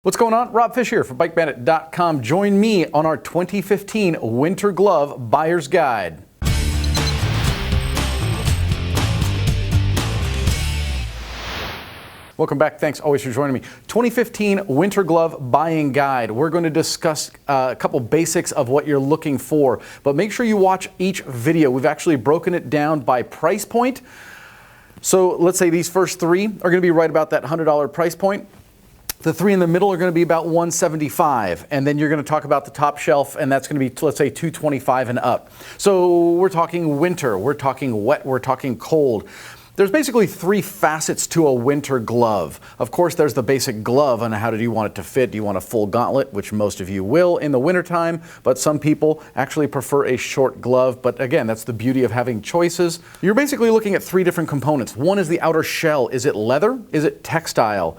What's going on? Rob Fish here from BikeBandit.com. Join me on our 2015 Winter Glove Buyer's Guide. Welcome back. Thanks always for joining me. 2015 Winter Glove Buying Guide. We're going to discuss a couple basics of what you're looking for, but make sure you watch each video. We've actually broken it down by price point. So let's say these first three are going to be right about that $100 price point. The three in the middle are going to be about $175, and then you're going to talk about the top shelf, and that's going to be, let's say, $225 and up. So we're talking winter, we're talking wet, we're talking cold. There's basically three facets to a winter glove. Of course, there's the basic glove on how do you want it to fit. Do you want a full gauntlet, which most of you will in the wintertime, but some people actually prefer a short glove. But again, that's the beauty of having choices. You're basically looking at three different components. One is the outer shell. Is it leather? Is it textile?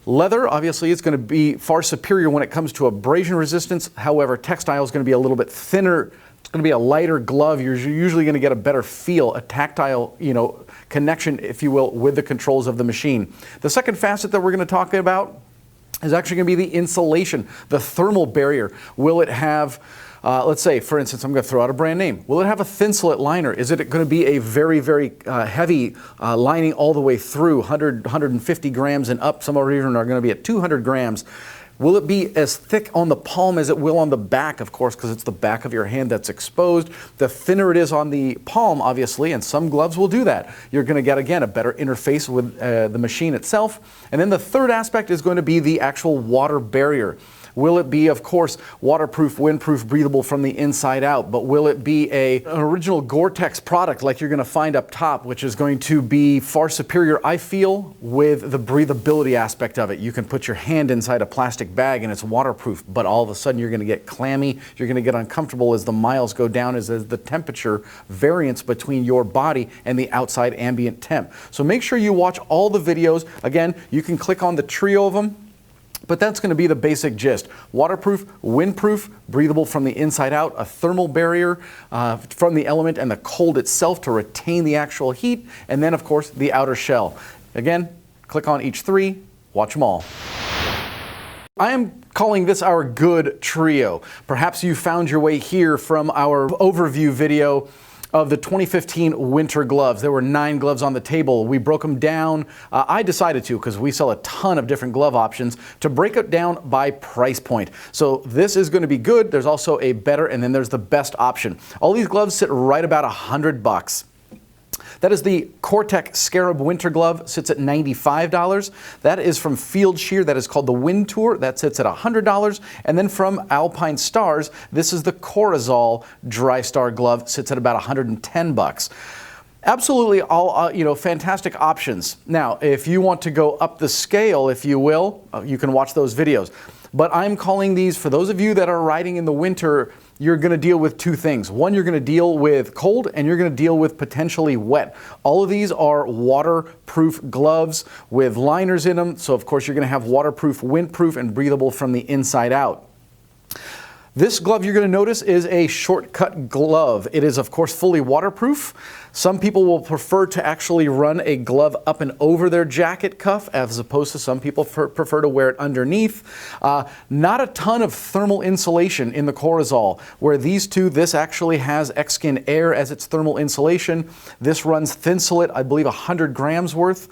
Leather, obviously, is going to be far superior when it comes to abrasion resistance. However, textile is going to be a little bit thinner. It's going to be a lighter glove. You're usually going to get a better feel, a tactile, connection, if you will, with the controls of the machine. The second facet that we're going to talk about is actually going to be the insulation, the thermal barrier. Will it have, let's say, for instance, I'm going to throw out a brand name. Will it have a thinsulate liner? Is it going to be a very, very heavy lining all the way through, 150 grams and up? Some even are going to be at 200 grams. Will it be as thick on the palm as it will on the back, of course, because it's the back of your hand that's exposed. The thinner it is on the palm, obviously, and some gloves will do that. You're going to get, again, a better interface with the machine itself. And then the third aspect is going to be the actual water barrier. Will it be, of course, waterproof, windproof, breathable from the inside out? But will it be an original Gore-Tex product like you're going to find up top, which is going to be far superior, I feel, with the breathability aspect of it? You can put your hand inside a plastic bag and it's waterproof, but all of a sudden you're going to get clammy, you're going to get uncomfortable as the miles go down, as the temperature variance between your body and the outside ambient temp. So make sure you watch all the videos. Again, you can click on the trio of them. But that's going to be the basic gist. Waterproof, windproof, breathable from the inside out, a thermal barrier from the element and the cold itself to retain the actual heat, and then, of course, the outer shell. Again, click on each three, watch them all. I am calling this our good trio. Perhaps you found your way here from our overview video of the 2015 winter gloves. There were 9 gloves on the table. We broke them down. I decided to, because we sell a ton of different glove options, to break it down by price point. So this is going to be good. There's also a better, and then there's the best option. All these gloves sit right about $100. That is the Gore-Tex Scarab Winter Glove, sits at $95. That is from Field Shear, that is called the Wind Tour, that sits at $100. And then from Alpine Stars, this is the Corazol Dry Star Glove, sits at about $110. Absolutely all, fantastic options. Now, if you want to go up the scale, if you will, you can watch those videos. But I'm calling these, for those of you that are riding in the winter, you're going to deal with two things. One, you're going to deal with cold, and you're going to deal with potentially wet. All of these are waterproof gloves with liners in them. So, of course, you're going to have waterproof, windproof, and breathable from the inside out. This glove you're going to notice is a shortcut glove. It is, of course, fully waterproof. Some people will prefer to actually run a glove up and over their jacket cuff, as opposed to some people prefer to wear it underneath. Not a ton of thermal insulation in the Corazol, where these two, this actually has X-Skin Air as its thermal insulation. This runs Thinsulate, I believe 100 grams worth.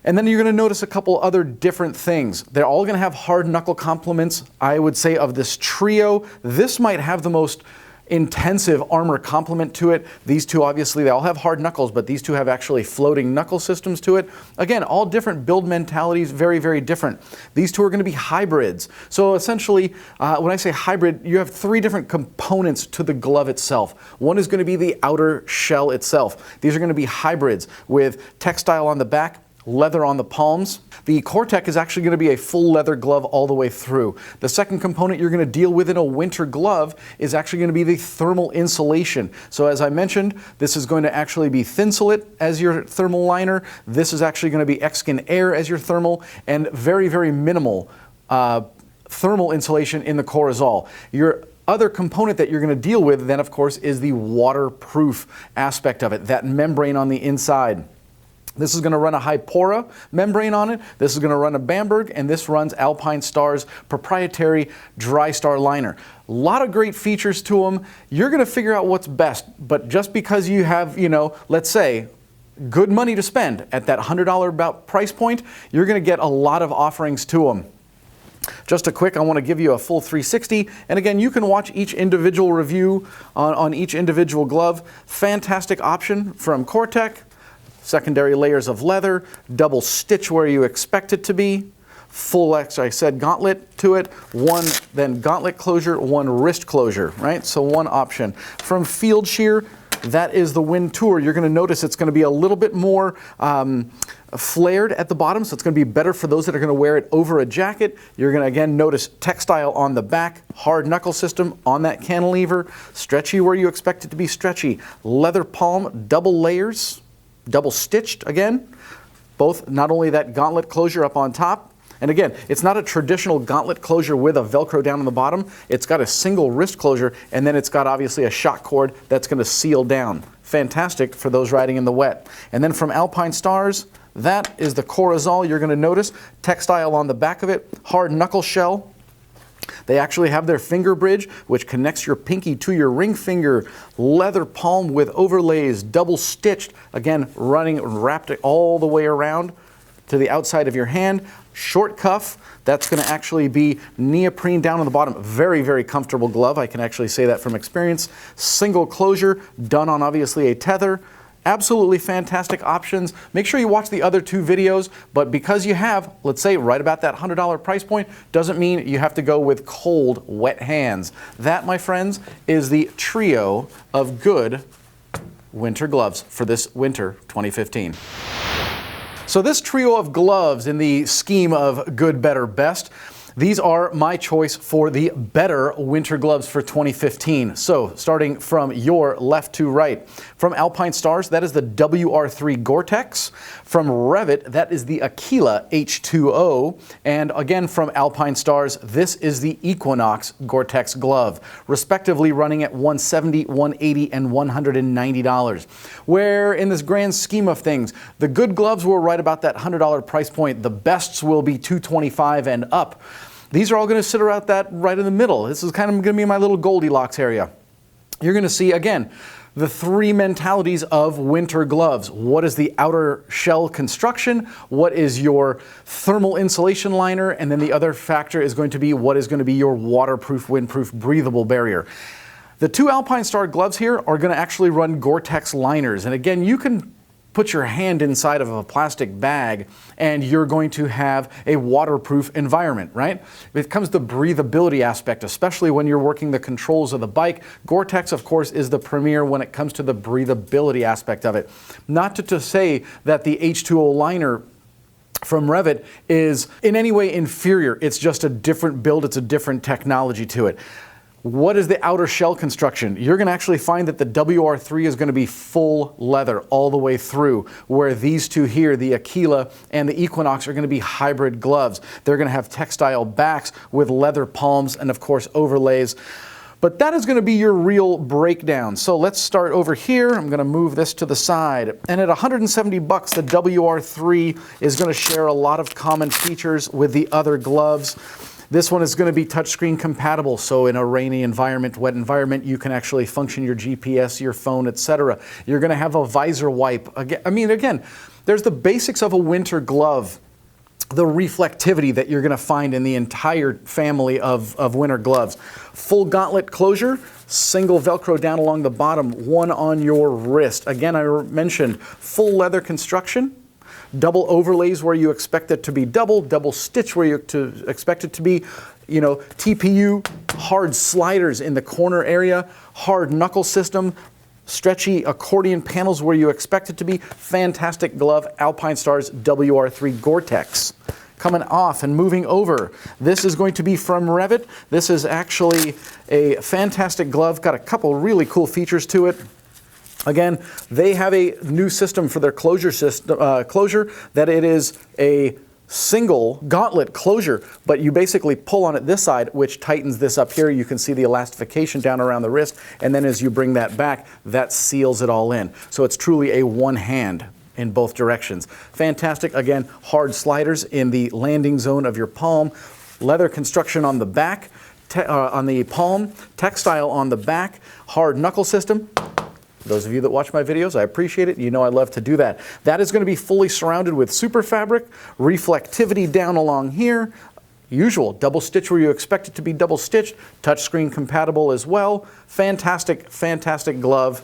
And then you're going to notice a couple other different things. They're all going to have hard knuckle complements. I would say of this trio, this might have the most intensive armor complement to it. These two, obviously, they all have hard knuckles, but these two have actually floating knuckle systems to it. Again, all different build mentalities, very, very different. These two are going to be hybrids. So essentially, when I say hybrid, you have 3 different components to the glove itself. One is going to be the outer shell itself. These are going to be hybrids with textile on the back, leather on the palms. The Gore-Tex is actually going to be a full leather glove all the way through. The second component you're going to deal with in a winter glove is actually going to be the thermal insulation. So as I mentioned, this is going to actually be Thinsulate as your thermal liner. This is actually going to be X-Skin Air as your thermal, and very, very minimal thermal insulation in the Corazol. Your other component that you're going to deal with then, of course, is the waterproof aspect of it, that membrane on the inside. This is going to run a Hypora membrane on it. This is going to run a Bamberg, and this runs Alpine Star's proprietary Dry Star liner. A lot of great features to them. You're going to figure out what's best, but just because you have, let's say, good money to spend at that $100 about price point, you're going to get a lot of offerings to them. Just a quick, I want to give you a full 360. And again, you can watch each individual review on each individual glove. Fantastic option from Gore-Tex. Secondary layers of leather, double stitch where you expect it to be, full, as I said, gauntlet to it, one then gauntlet closure, one wrist closure, right? So one option. From Field Shear, that is the Wind Tour. You're going to notice it's going to be a little bit more flared at the bottom, so it's going to be better for those that are going to wear it over a jacket. You're going to again notice textile on the back, hard knuckle system on that cantilever, stretchy where you expect it to be stretchy, leather palm, double layers, double stitched again, both not only that gauntlet closure up on top, and again, it's not a traditional gauntlet closure with a Velcro down on the bottom. It's got a single wrist closure, and then it's got obviously a shock cord that's going to seal down. Fantastic for those riding in the wet. And then from Alpine Stars, that is the Corazal. You're going to notice textile on the back of it, hard knuckle shell. They actually have their finger bridge, which connects your pinky to your ring finger, leather palm with overlays, double stitched, again, wrapped it all the way around to the outside of your hand. Short cuff, that's going to actually be neoprene down on the bottom. Very, very comfortable glove. I can actually say that from experience. Single closure, done on obviously a tether. Absolutely fantastic options. Make sure you watch the other two videos, but because you have, let's say, right about that $100 price point, doesn't mean you have to go with cold, wet hands. That, my friends, is the trio of good winter gloves for this winter 2015. So this trio of gloves in the scheme of good, better, best, these are my choice for the better winter gloves for 2015. So starting from your left to right. From Alpine Stars, that is the WR3 Gore-Tex. From Rev'It, that is the Aquila H2O. And again, from Alpine Stars, this is the Equinox Gore-Tex glove, respectively running at $170, $180, and $190. Where in this grand scheme of things, the good gloves were right about that $100 price point. The bests will be $225 and up. These are all going to sit around that right in the middle. This is kind of going to be my little Goldilocks area. You're going to see, again, the three mentalities of winter gloves. What is the outer shell construction? What is your thermal insulation liner? And then the other factor is going to be what is going to be your waterproof, windproof, breathable barrier. The two Alpine Star gloves here are going to actually run Gore-Tex liners. And again, you can put your hand inside of a plastic bag and you're going to have a waterproof environment, right? It comes to the breathability aspect, especially when you're working the controls of the bike. Gore-Tex, of course, is the premier when it comes to the breathability aspect of it. Not to say that the H2O liner from Rev'It is in any way inferior. It's just a different build. It's a different technology to it. What is the outer shell construction? You're going to actually find that the WR3 is going to be full leather all the way through, where these two here, the Aquila and the Equinox, are going to be hybrid gloves. They're going to have textile backs with leather palms and, of course, overlays. But that is going to be your real breakdown. So let's start over here. I'm going to move this to the side. And at $170, the WR3 is going to share a lot of common features with the other gloves. This one is going to be touchscreen compatible, so in a rainy environment, wet environment, you can actually function your GPS, your phone, etc. You're going to have a visor wipe. Again, there's the basics of a winter glove, the reflectivity that you're going to find in the entire family of winter gloves. Full gauntlet closure, single Velcro down along the bottom, one on your wrist. Again, I mentioned full leather construction. Double overlays where you expect it to be double stitch where you expect it to be, TPU, hard sliders in the corner area, hard knuckle system, stretchy accordion panels where you expect it to be. Fantastic glove, Alpine Stars WR3 Gore-Tex. Coming off and moving over, this is going to be from Rev'It. This is actually a fantastic glove, got a couple really cool features to it. Again, they have a new system for their closure that it is a single gauntlet closure, but you basically pull on it this side, which tightens this up here. You can see the elastification down around the wrist, and then as you bring that back, that seals it all in. So it's truly a one-hand in both directions. Fantastic. Again, hard sliders in the landing zone of your palm. Leather construction on the back, on the palm, textile on the back, hard knuckle system. Those of you that watch my videos, I appreciate it. You know I love to do that. That is going to be fully surrounded with super fabric, reflectivity down along here, usual double stitch where you expect it to be double stitched, touchscreen compatible as well. Fantastic, fantastic glove.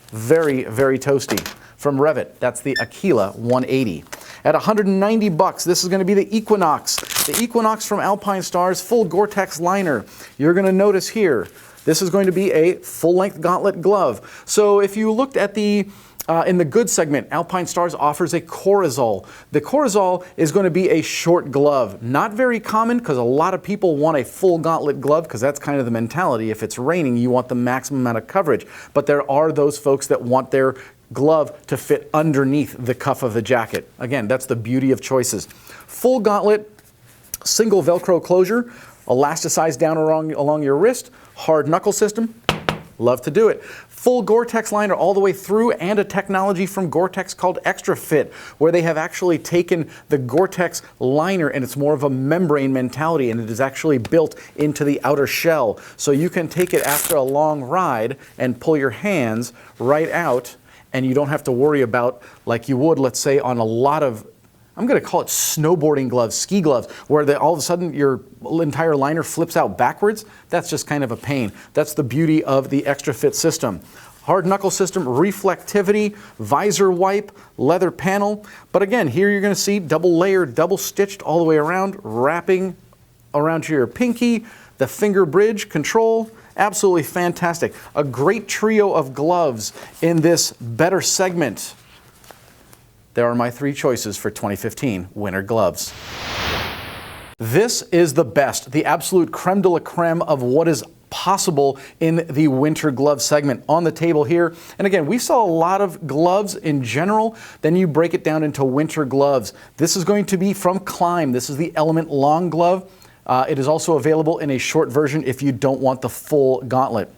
Very, very toasty. From Rev'It, that's the Aquila 180. At $190, this is going to be the Equinox. The Equinox from Alpine Stars, full Gore-Tex liner. You're going to notice here, this is going to be a full-length gauntlet glove. So if you looked at the in the good segment, Alpine Stars offers a Corazol. The Corazol is going to be a short glove. Not very common because a lot of people want a full gauntlet glove because that's kind of the mentality. If it's raining, you want the maximum amount of coverage. But there are those folks that want their glove to fit underneath the cuff of the jacket. Again, that's the beauty of choices. Full gauntlet, single Velcro closure, elasticized down along your wrist, hard knuckle system. Love to do it. Full Gore-Tex liner all the way through, and a technology from Gore-Tex called Extra Fit, where they have actually taken the Gore-Tex liner and it's more of a membrane mentality, and it is actually built into the outer shell. So you can take it after a long ride and pull your hands right out, and you don't have to worry about, like you would, let's say, on a lot of, I'm going to call it snowboarding gloves, ski gloves, where all of a sudden your entire liner flips out backwards. That's just kind of a pain. That's the beauty of the Extra Fit system. Hard knuckle system, reflectivity, visor wipe, leather panel. But again, here you're going to see double layered, double stitched all the way around, wrapping around to your pinky, the finger bridge control. Absolutely fantastic. A great trio of gloves in this better segment. There are my three choices for 2015 winter gloves. This is the best, the absolute creme de la creme of what is possible in the winter glove segment on the table here. And again, we saw a lot of gloves in general. Then you break it down into winter gloves. This is going to be from Climb. This is the Element Long Glove. It is also available in a short version if you don't want the full gauntlet.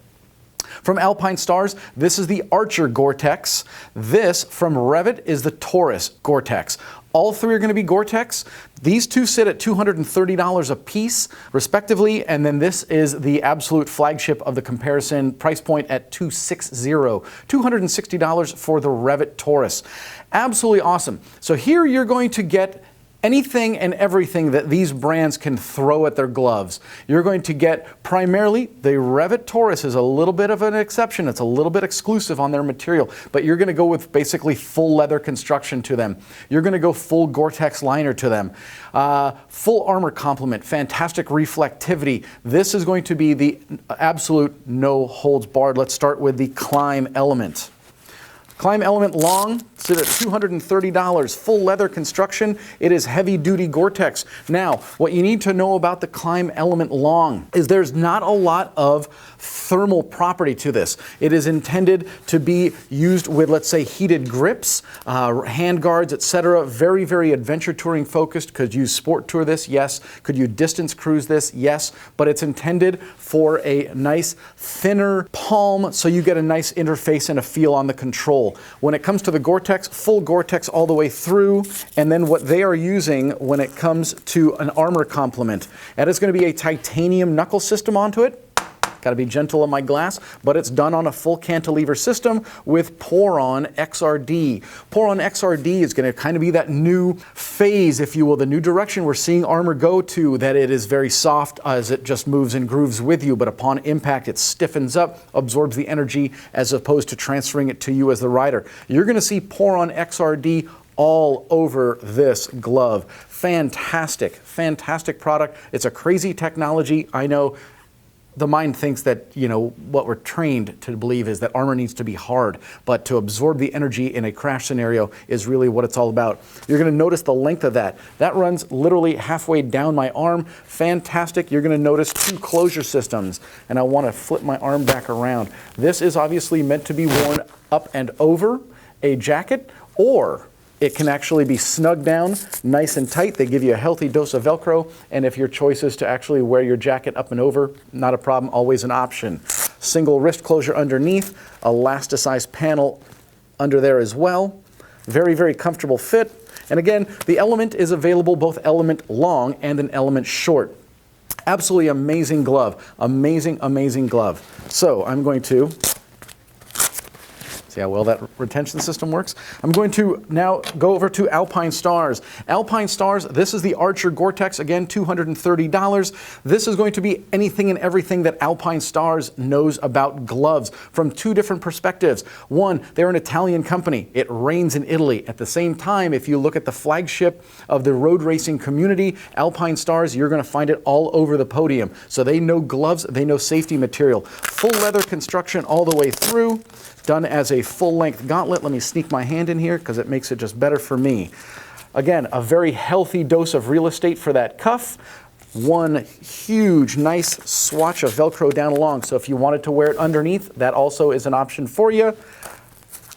From Alpine Stars, this is the Archer Gore-Tex. This from Rev'It is the Taurus Gore-Tex. All three are going to be Gore-Tex. These two sit at $230 a piece, respectively, and then this is the absolute flagship of the comparison, price point at $260. $260 for the Rev'It Taurus. Absolutely awesome. So here you're going to get anything and everything that these brands can throw at their gloves. You're going to get primarily the Rev'It Taurus is a little bit of an exception. It's a little bit exclusive on their material, but you're going to go with basically full leather construction to them. You're going to go full Gore-Tex liner to them. Full armor complement, fantastic reflectivity. This is going to be the absolute no holds barred. Let's start with the Climb Element. Climb Element Long, sit at $230, full leather construction. It is heavy duty Gore-Tex. Now, what you need to know about the Climb Element Long is there's not a lot of thermal property to this. It is intended to be used with, let's say, heated grips, hand guards, etc. Very, very adventure touring focused. Could you sport tour this? Yes. Could you distance cruise this? Yes. But it's intended for a nice thinner palm so you get a nice interface and a feel on the control. When it comes to the Gore-Tex, full Gore-Tex all the way through, and then what they are using when it comes to an armor complement. That is going to be a titanium knuckle system onto it. Got to be gentle on my glass, but it's done on a full cantilever system with Poron XRD. Poron XRD is going to kind of be that new phase, if you will, the new direction we're seeing armor go to, that it is very soft as it just moves and grooves with you, but upon impact it stiffens up, absorbs the energy as opposed to transferring it to you as the rider. You're going to see Poron XRD all over this glove. Fantastic, fantastic product. It's a crazy technology. I know the mind thinks that, you know, what we're trained to believe is that armor needs to be hard, but to absorb the energy in a crash scenario is really what it's all about. You're going to notice the length of that. That runs literally halfway down my arm. Fantastic. You're going to notice two closure systems, and I want to flip my arm back around. This is obviously meant to be worn up and over a jacket, or it can actually be snugged down nice and tight. They give you a healthy dose of Velcro, and if your choice is to actually wear your jacket up and over, not a problem, always an option. Single wrist closure underneath, elasticized panel under there as well. Very, very comfortable fit. And again, the Element is available both Element long and an Element short. Absolutely amazing glove. Amazing, amazing glove. So I'm going to see how well that retention system works. I'm going to now go over to Alpine Stars. Alpine Stars, this is the Archer Gore-Tex, again, $230. This is going to be anything and everything that Alpine Stars knows about gloves from two different perspectives. One, they're an Italian company. It reigns in Italy. At the same time, if you look at the flagship of the road racing community, Alpine Stars, you're going to find it all over the podium. So they know gloves, they know safety material. Full leather construction all the way through. Done as a full-length gauntlet. Let me sneak my hand in here because it makes it just better for me. Again, a very healthy dose of real estate for that cuff. One huge, nice swatch of Velcro down along. So if you wanted to wear it underneath, that also is an option for you.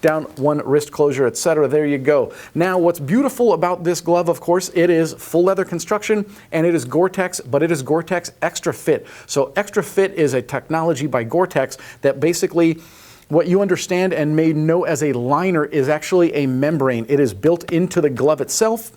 Down one wrist closure, etc. There you go. Now, what's beautiful about this glove, of course, it is full leather construction and it is Gore-Tex, but it is Gore-Tex Extra Fit. So Extra Fit is a technology by Gore-Tex that basically what you understand and may know as a liner is actually a membrane. It is built into the glove itself.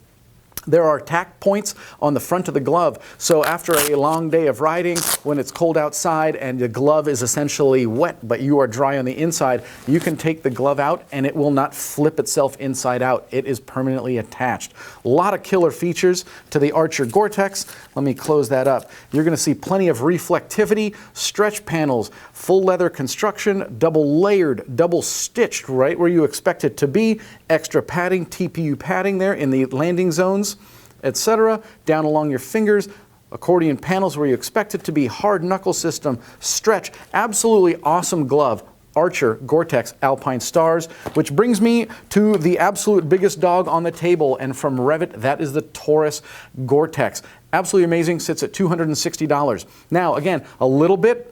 There are tack points on the front of the glove. So after a long day of riding, when it's cold outside and the glove is essentially wet, but you are dry on the inside, you can take the glove out and it will not flip itself inside out. It is permanently attached. A lot of killer features to the Archer Gore-Tex. Let me close that up. You're going to see plenty of reflectivity, stretch panels, full leather construction, double layered, double stitched right where you expect it to be, extra padding, TPU padding there in the landing zones, etc. Down along your fingers, accordion panels where you expect it to be, hard knuckle system, stretch. Absolutely awesome glove. Archer Gore-Tex Alpine Stars, which brings me to the absolute biggest dog on the table, and from Rev'It, that is the Taurus Gore-Tex. Absolutely amazing, sits at $260. Now, again, a little bit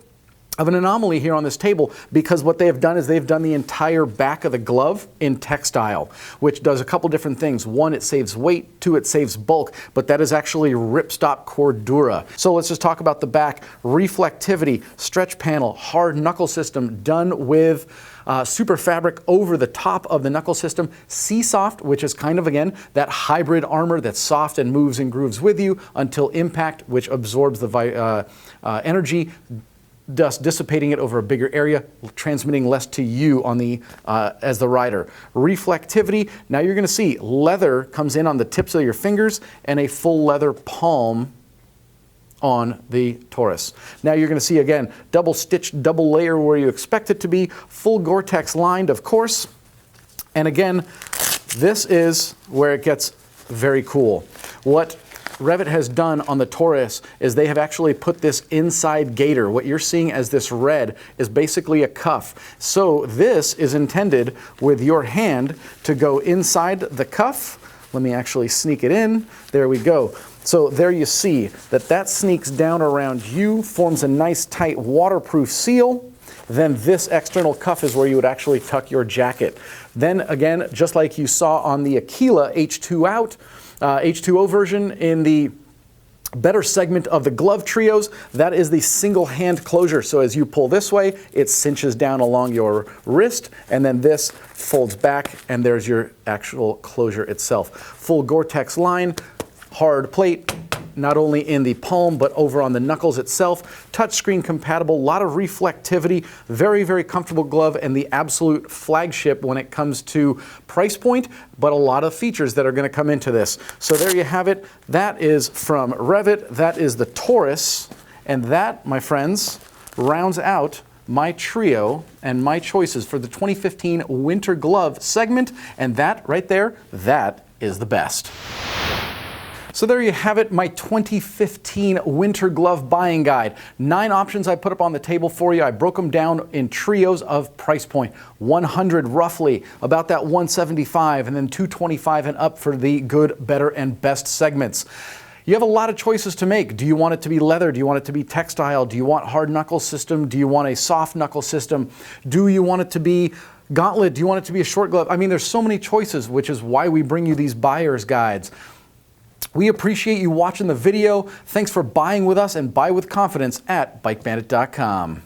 of an anomaly here on this table because what they have done is they've done the entire back of the glove in textile, which does a couple different things. One, it saves weight. Two, it saves bulk, but that is actually ripstop Cordura. So let's just talk about the back. Reflectivity, stretch panel, hard knuckle system done with super fabric over the top of the knuckle system. C-Soft, which is kind of, again, that hybrid armor that's soft and moves and grooves with you until impact, which absorbs the energy, thus dissipating it over a bigger area, transmitting less to you on the as the rider. Reflectivity, now you're going to see leather comes in on the tips of your fingers and a full leather palm on the Taurus. Now you're going to see, again, double stitched, double layer where you expect it to be, full Gore-Tex lined, of course. And again, this is where it gets very cool. What Rev'It has done on the Taurus is they have actually put this inside gaiter. What you're seeing as this red is basically a cuff. So this is intended with your hand to go inside the cuff. Let me actually sneak it in. There we go. So there you see that sneaks down around you, forms a nice tight waterproof seal. Then this external cuff is where you would actually tuck your jacket. Then again, just like you saw on the Aquila H2 out, H2O version in the better segment of the glove trios, that is the single hand closure. So as you pull this way, it cinches down along your wrist, and then this folds back, and there's your actual closure itself. Full Gore-Tex line, hard plate, not only in the palm, but over on the knuckles itself. Touchscreen compatible, a lot of reflectivity, very, very comfortable glove, and the absolute flagship when it comes to price point, but a lot of features that are going to come into this. So there you have it. That is from Rev'It. That is the Taurus. And that, my friends, rounds out my trio and my choices for the 2015 Winter Glove segment. And that right there, that is the best. So there you have it, my 2015 Winter Glove Buying Guide. 9 options I put up on the table for you. I broke them down in trios of price point. 100 roughly, about that 175, and then 225 and up for the good, better, and best segments. You have a lot of choices to make. Do you want it to be leather? Do you want it to be textile? Do you want hard knuckle system? Do you want a soft knuckle system? Do you want it to be gauntlet? Do you want it to be a short glove? I mean, there's so many choices, which is why we bring you these buyer's guides. We appreciate you watching the video. Thanks for buying with us, and buy with confidence at BikeBandit.com.